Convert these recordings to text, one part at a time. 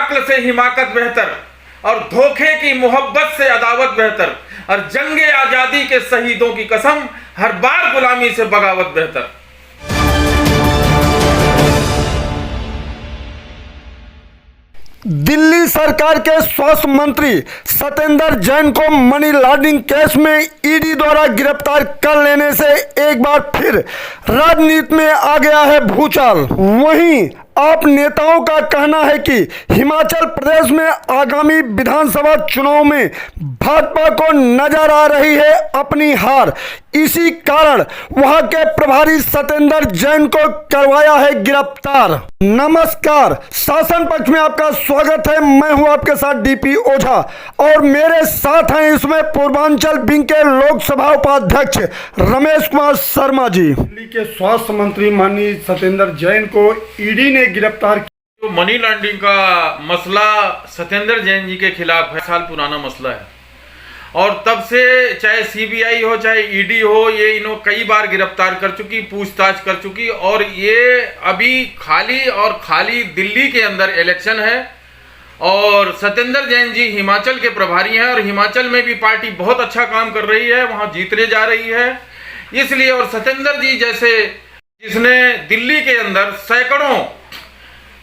अक्ल से हिमाकत बेहतर और धोखे की मोहब्बत से अदावत बेहतर और जंगे आजादी के शहीदों की कसम हर बार गुलामी से बगावत बेहतर। दिल्ली सरकार के स्वास्थ्य मंत्री सत्येंद्र जैन को मनी लॉन्ड्रिंग केस में ईडी द्वारा गिरफ्तार कर लेने से एक बार फिर राजनीति में आ गया है भूचाल। वहीं आप नेताओं का कहना है कि हिमाचल प्रदेश में आगामी विधानसभा चुनाव में भाजपा को नजर आ रही है अपनी हार, इसी कारण वहां के प्रभारी सत्येंद्र जैन को करवाया है गिरफ्तार। नमस्कार, शासन पक्ष में आपका स्वागत है। मैं हूं आपके साथ डीपी ओझा और मेरे साथ हैं इसमें पूर्वांचल विंग के लोकसभा उपाध्यक्ष रमेश कुमार शर्मा जी। दिल्ली के स्वास्थ्य मंत्री माननीय सत्येंद्र जैन को ईडी ने गिरफ्तार किया। तो मनी लॉन्ड्रिंग का मसला सत्येंद्र जैन जी के खिलाफ है, साल पुराना मसला है और तब से चाहे सीबीआई हो चाहे ईडी हो, ये इन्हों कई बार गिरफ्तार कर चुकी, पूछताछ कर चुकी और ये अभी खाली दिल्ली के अंदर इलेक्शन है और सत्येंद्र जैन जी हिमाचल के प्रभारी हैं और हिमाचल में भी पार्टी बहुत अच्छा काम कर रही है, वहां जीतने जा रही है इसलिए। और सत्येंद्र जी जैसे जिसने दिल्ली के अंदर सैकड़ों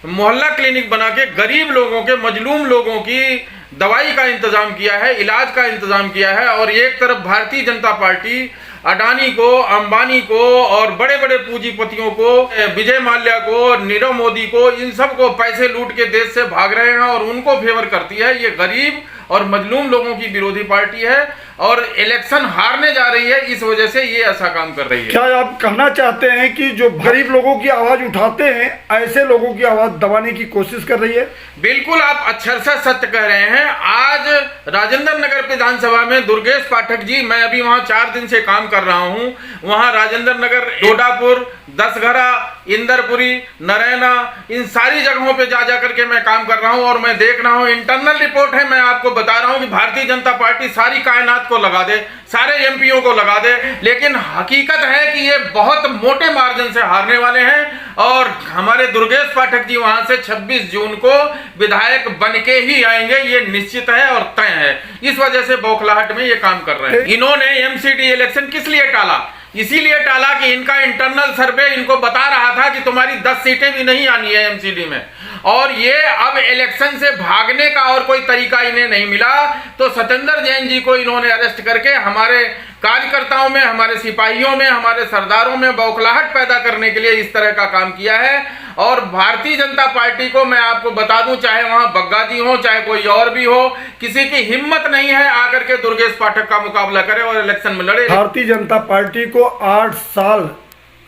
मोहल्ला क्लिनिक बना के गरीब लोगों के, मजलूम लोगों की दवाई का इंतजाम किया है, इलाज का इंतजाम किया है और एक तरफ भारतीय जनता पार्टी अडानी को, अंबानी को और बड़े बड़े पूंजीपतियों को, विजय माल्या को, नीरव मोदी को, इन सब को पैसे लूट के देश से भाग रहे हैं और उनको फेवर करती है। ये गरीब और मजलूम लोगों की विरोधी पार्टी है और इलेक्शन हारने जा रही है, इस वजह से ये ऐसा काम कर रही है। क्या आप कहना चाहते हैं कि जो गरीब लोगों की आवाज उठाते हैं ऐसे लोगों की आवाज दबाने की कोशिश कर रही है? बिल्कुल, आप अक्षर से सत्य कह रहे हैं। आज राजेंद्र नगर विधानसभा में दुर्गेश पाठक जी, मैं अभी वहां 4 दिन से काम कर रहा हूं, वहां राजेंद्र नगर, डोडापुर, दसघरा, इंदरपुरी, नरैना, इन सारी जगहों पे जा करके मैं काम कर रहा हूं और मैं देख रहा हूं, इंटरनल रिपोर्ट है, मैं आपको बता रहा हूं कि भारतीय जनता पार्टी सारी कायनात को लगा दे, सारे एमपीओ को लगा दे, लेकिन हकीकत है कि ये बहुत मोटे मार्जिन से हारने वाले हैं और हमारे दुर्गेश पाठक जी वहां से 26 जून को विधायक बन के ही आएंगे, ये निश्चित है और तय है। इस वजह से बौखलाहट में ये काम कर रहे हैं। इन्होंने एमसीडी इलेक्शन किस लिए टाला? इसीलिए टाला कि इनका इंटरनल सर्वे इनको बता रहा था कि तुम्हारी 10 सीटें भी नहीं आनी है एमसीडी में और ये अब इलेक्शन से भागने का और कोई तरीका इन्हें नहीं मिला तो सत्येंद्र जैन जी को इन्होंने अरेस्ट करके हमारे कार्यकर्ताओं में, हमारे सिपाहियों में, हमारे सरदारों में बौखलाहट पैदा करने के लिए इस तरह का काम किया है। और भारतीय जनता पार्टी को मैं आपको बता दूं, चाहे वहां बग्गा जी हो चाहे कोई और भी हो, किसी की हिम्मत नहीं है आकर के दुर्गेश पाठक का मुकाबला करे और इलेक्शन में लड़े। भारतीय जनता पार्टी को 8 साल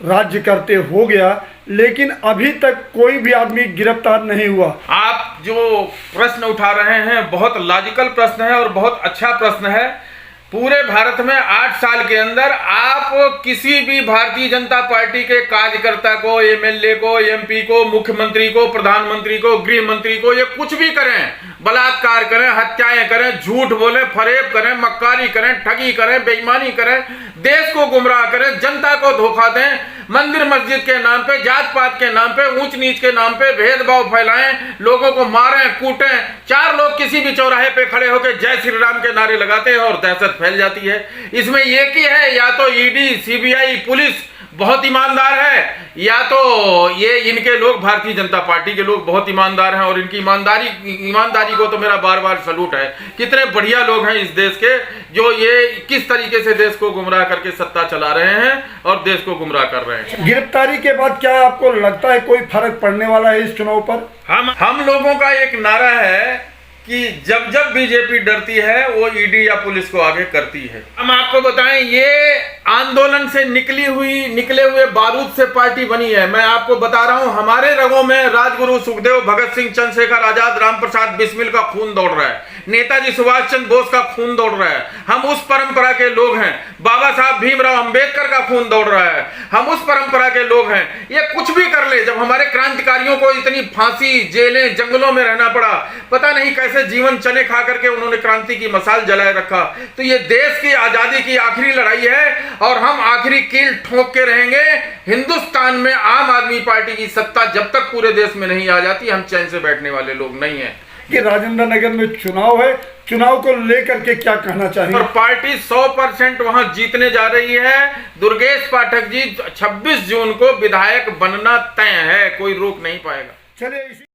राज्य करते हो गया लेकिन अभी तक कोई भी आदमी गिरफ्तार नहीं हुआ। आप जो प्रश्न उठा रहे हैं बहुत लॉजिकल प्रश्न है और बहुत अच्छा प्रश्न है। पूरे भारत में 8 साल के अंदर आप किसी भी भारतीय जनता पार्टी के कार्यकर्ता को, एमएलए को, एमपी को, मुख्यमंत्री को, प्रधानमंत्री को, गृह मंत्री को, ये कुछ भी करें, बलात्कार करें, हत्याएं करें, झूठ बोलें, फरेब करें, मक्कारी करें, ठगी करें, बेईमानी करें, देश को गुमराह करें, जनता को धोखा दें, मंदिर मस्जिद के नाम पे, जात पात के नाम पे, ऊंच नीच के नाम पे भेदभाव फैलाएं, लोगों को मारें, कूटें, 4 लोग किसी भी चौराहे पे खड़े होकर जय श्री राम के नारे लगाते हैं और दहशत फैल जाती है। इसमें एक ही है, या तो ईडी, सीबीआई, पुलिस बहुत ईमानदार है या तो ये इनके लोग, भारतीय जनता पार्टी के लोग बहुत ईमानदार हैं और इनकी ईमानदारी को तो मेरा बार बार सलूट है। कितने बढ़िया लोग हैं इस देश के जो ये किस तरीके से देश को गुमराह करके सत्ता चला रहे हैं और देश को गुमराह कर रहे हैं। गिरफ्तारी के बाद क्या आपको लगता है कोई फर्क पड़ने वाला है इस चुनाव पर? हम लोगों का एक नारा है कि जब जब बीजेपी डरती है वो ईडी या पुलिस को आगे करती है। हम आपको बताएं, ये आंदोलन से निकले हुए बारूद से पार्टी बनी है। मैं आपको बता रहा हूं, हमारे रगों में राजगुरु सुखदेव, भगत सिंह, चंद्रशेखर आजाद, राम प्रसाद बिस्मिल का खून दौड़ रहा है, नेताजी सुभाष चंद्र बोस का खून दौड़ रहा है। हम उस परंपरा के लोग हैं। बाबा साहब भीमराव अंबेडकर का खून दौड़ रहा है, हम उस परंपरा के लोग हैं। ये कुछ भी कर ले, जब हमारे क्रांतिकारियों को इतनी फांसी, जेलें, जंगलों में रहना पड़ा, पता नहीं कैसे जीवन चने खा करके उन्होंने क्रांति की मसाल जलाए रखा। तो ये देश की आजादी की आखिरी लड़ाई है और हम आखिरी कील ठोक के रहेंगे। हिंदुस्तान में आम आदमी पार्टी की सत्ता जब तक पूरे देश में नहीं आ जाती, हम चैन से बैठने वाले लोग नहीं हैं। कि राजेंद्र नगर में चुनाव है, चुनाव को लेकर के क्या कहना चाहिए। और पार्टी 100% वहां जीतने जा रही है। दुर्गेश पाठक जी 26 जून को विधायक बनना तय है, कोई रोक नहीं पाएगा। चलिए